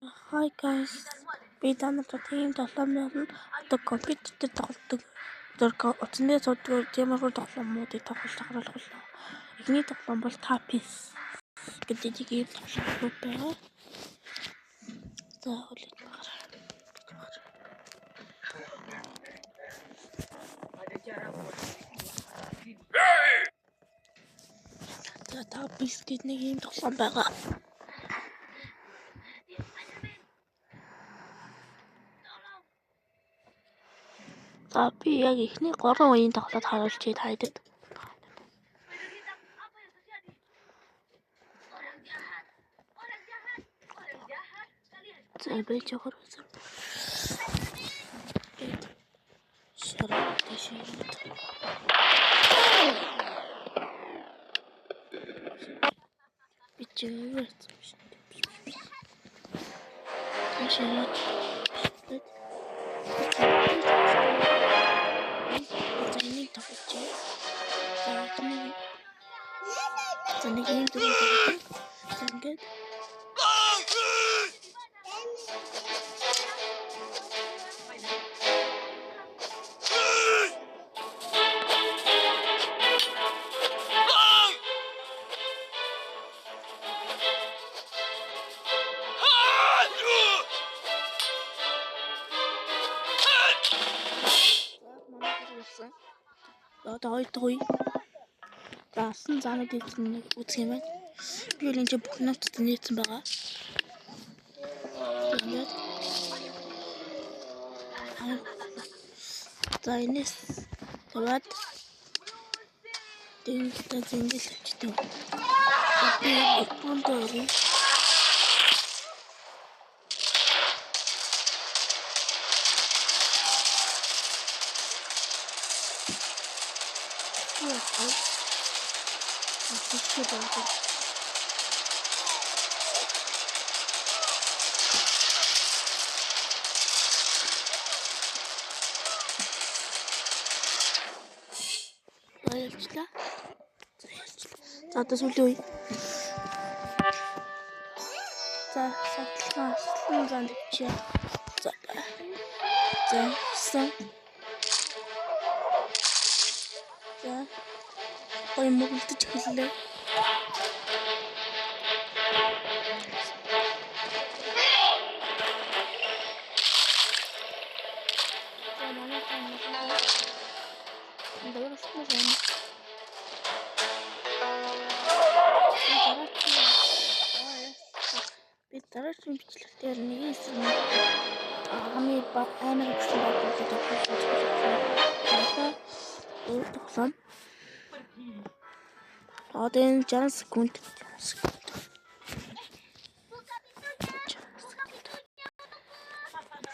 Hi guys, би танарт тийм тоглоомноор нь одоо компьютер дээр тоглодог. Утасны суудгаар тиймэрхүү тоглоомнуудыг тоглож харууллаа. Эхний тоглоом бол Tapis гэдэг ийм тоглоом байна. За хөлөд багаар. За Tapis гэдэг нэг ийм тоглоом байгаа. За би яг ихний 3 үеийн тоглоод харуулчих таадаг. За би жохор үзэн. Шараа дэшээ. Бичээвэр. Шараа. Нэг юм дөрөв. Ингээд. Той. Заасан заанууд нэг үзэх юм байна. Би л энэ бүх нотод нээсэн байгаа. Ингээд. За энэс таваад тэнгисээ зингэл авчдаг. Би бүндөрий. За одоо сүлийн үе. За сатлан занд чи. За. За. Ой мөглөж эхэллээ. Дараагийн бичлэгтэр нэг хэсэг хамгийн амар гэсэн бодлого тоглоом. Одоо энэ 60 секунд.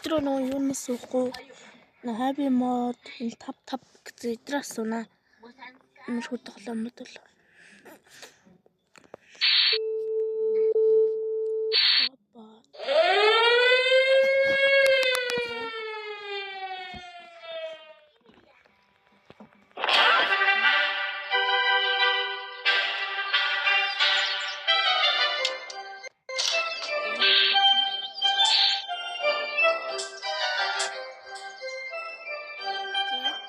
Тэр нөө юм суухгүй. Happy mode энэ тап гэсэн идрас унаа. Энэ шууд тоглоомод л.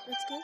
Let's go.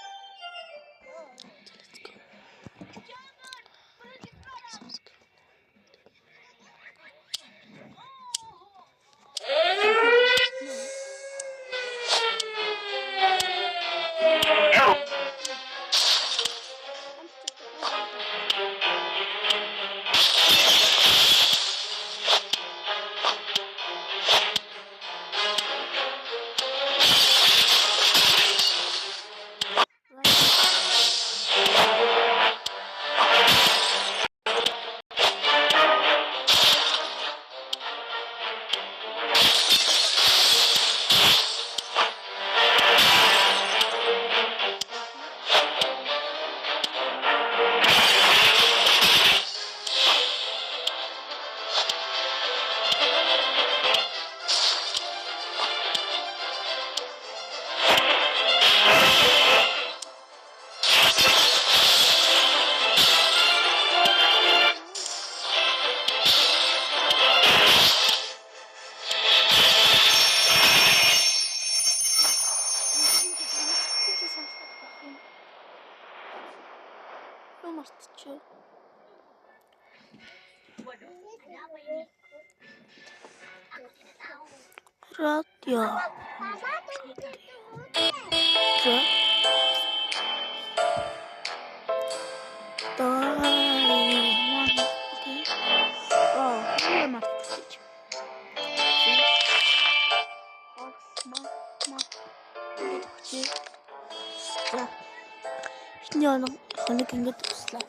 радио. Эхний хоног ингэж туслаа.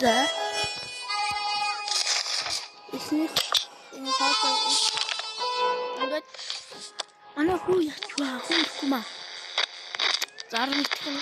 Да. И с них ингээд ана хүү ячваа хүү зармитхэн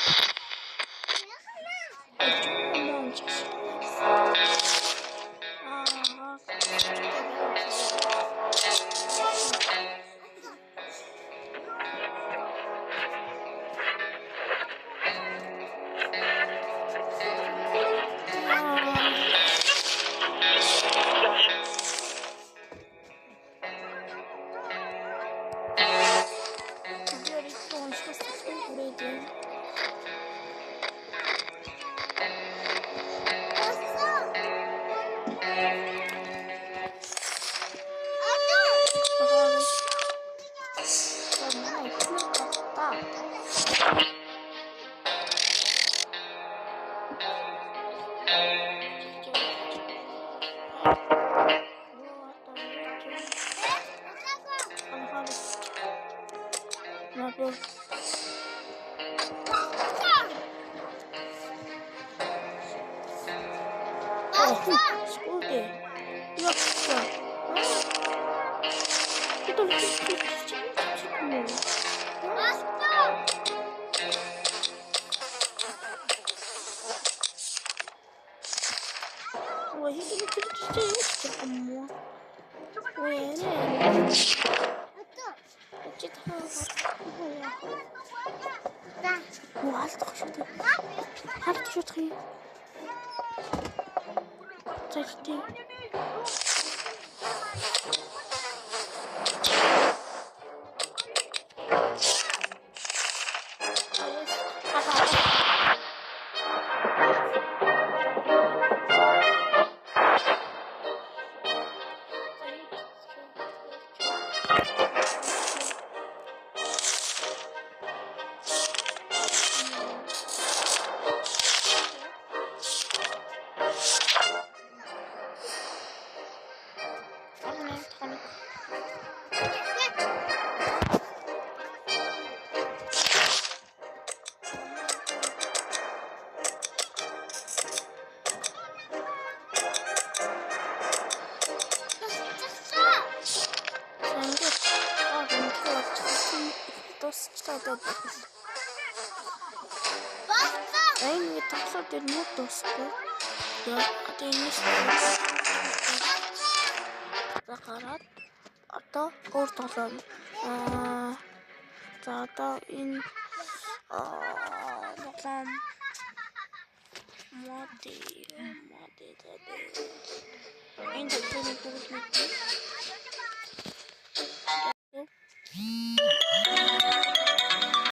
Энэ тоглоод тэр мод дуусахгүй. Одоо энэс гараад одоо өөр тоглоом. За одоо энэ тоглоом моди энэ тоглоомыг бүгд мэдээ.